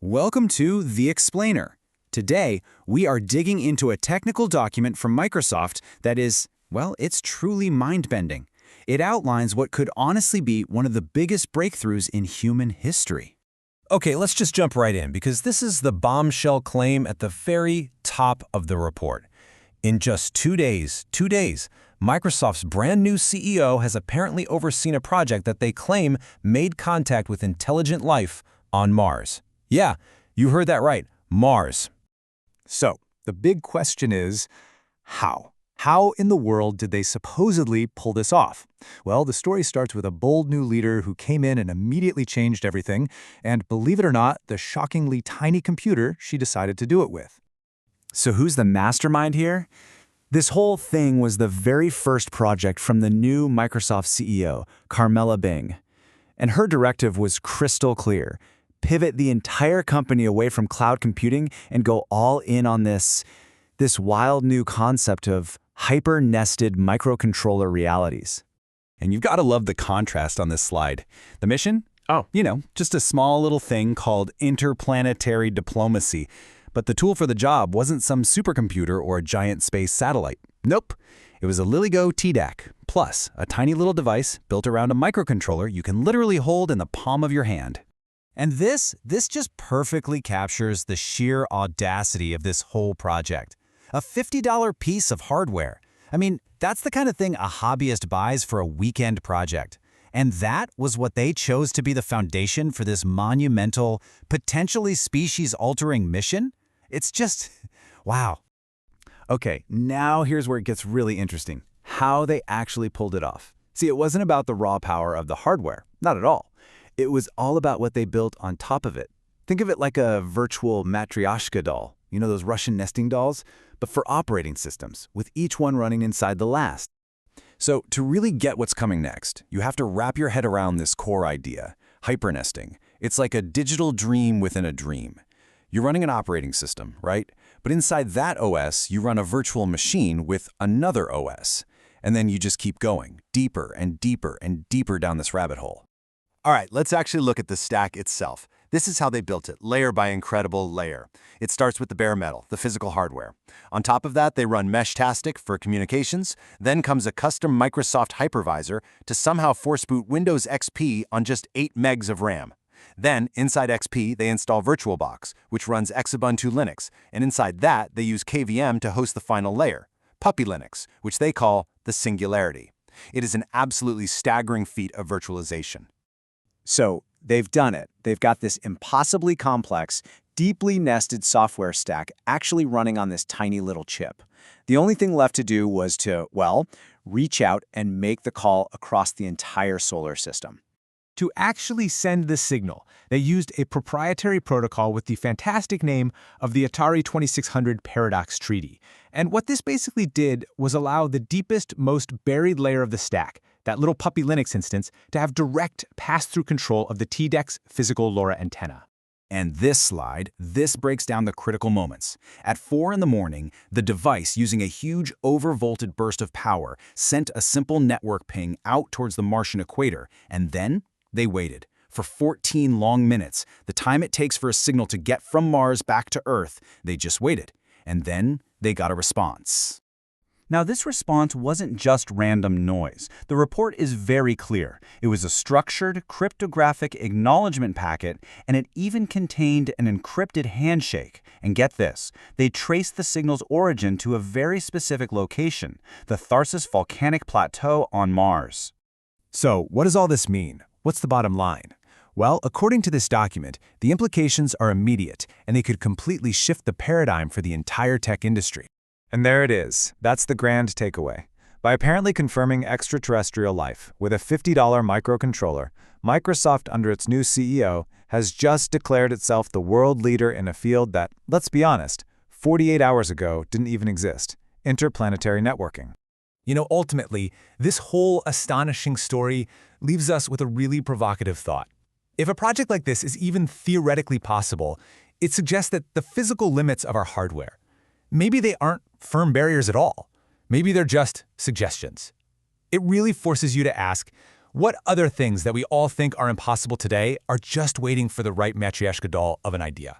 Welcome to The Explainer. Today, we are digging into a technical document from Microsoft that is, well, it's truly mind-bending. It outlines what could honestly be one of the biggest breakthroughs in human history. Okay, let's just jump right in because this is the bombshell claim at the very top of the report. In just 2 days, Microsoft's brand new CEO has apparently overseen a project that they claim made contact with intelligent life on Mars. Yeah, you heard that right, Mars. So, the big question is, how? How in the world did they supposedly pull this off? Well, the story starts with a bold new leader who came in and immediately changed everything, and believe it or not, the shockingly tiny computer she decided to do it with. So who's the mastermind here? This whole thing was the very first project from the new Microsoft CEO, Carmella Bing. And her directive was crystal clear. Pivot the entire company away from cloud computing and go all in on this wild new concept of hyper-nested microcontroller realities. And you've got to love the contrast on this slide. The mission? Oh, just a small little thing called interplanetary diplomacy. But the tool for the job wasn't some supercomputer or a giant space satellite. Nope. It was a LilyGo TDAC, plus a tiny little device built around a microcontroller you can literally hold in the palm of your hand. And this just perfectly captures the sheer audacity of this whole project. A $50 piece of hardware. I mean, that's the kind of thing a hobbyist buys for a weekend project. And that was what they chose to be the foundation for this monumental, potentially species-altering mission? It's just, wow. Okay, now here's where it gets really interesting. How they actually pulled it off. See, it wasn't about the raw power of the hardware. Not at all. It was all about what they built on top of it. Think of it like a virtual Matryoshka doll. You know those Russian nesting dolls? But for operating systems, with each one running inside the last. So to really get what's coming next, you have to wrap your head around this core idea, hypernesting. It's like a digital dream within a dream. You're running an operating system, right? But inside that OS, you run a virtual machine with another OS. And then you just keep going, deeper and deeper and deeper down this rabbit hole. All right, let's actually look at the stack itself. This is how they built it, layer by incredible layer. It starts with the bare metal, the physical hardware. On top of that, they run Meshtastic for communications. Then comes a custom Microsoft hypervisor to somehow force boot Windows XP on just 8 megs of RAM. Then, inside XP, they install VirtualBox, which runs Ubuntu Linux. And inside that, they use KVM to host the final layer, Puppy Linux, which they call the Singularity. It is an absolutely staggering feat of virtualization. So, they've done it. They've got this impossibly complex, deeply nested software stack actually running on this tiny little chip. The only thing left to do was to, well, reach out and make the call across the entire solar system. To actually send the signal, they used a proprietary protocol with the fantastic name of the Atari 2600 Paradox Treaty. And what this basically did was allow the deepest, most buried layer of the stack, that little Puppy Linux instance, to have direct pass-through control of the TDEC's physical LoRa antenna. And this breaks down the critical moments. At 4 in the morning, the device, using a huge overvolted burst of power, sent a simple network ping out towards the Martian equator, and then they waited. For 14 long minutes, the time it takes for a signal to get from Mars back to Earth, they just waited. And then they got a response. Now, this response wasn't just random noise. The report is very clear. It was a structured, cryptographic acknowledgement packet, and it even contained an encrypted handshake. And get this, they traced the signal's origin to a very specific location, the Tharsis Volcanic Plateau on Mars. So, what does all this mean? What's the bottom line? Well, according to this document, the implications are immediate, and they could completely shift the paradigm for the entire tech industry. And there it is. That's the grand takeaway. By apparently confirming extraterrestrial life with a $50 microcontroller, Microsoft, under its new CEO, has just declared itself the world leader in a field that, let's be honest, 48 hours ago didn't even exist: interplanetary networking. Ultimately, this whole astonishing story leaves us with a really provocative thought. If a project like this is even theoretically possible, it suggests that the physical limits of our hardware, maybe they aren't firm barriers at all. Maybe they're just suggestions. It really forces you to ask, What other things that we all think are impossible today are just waiting for the right Matryoshka doll of an idea?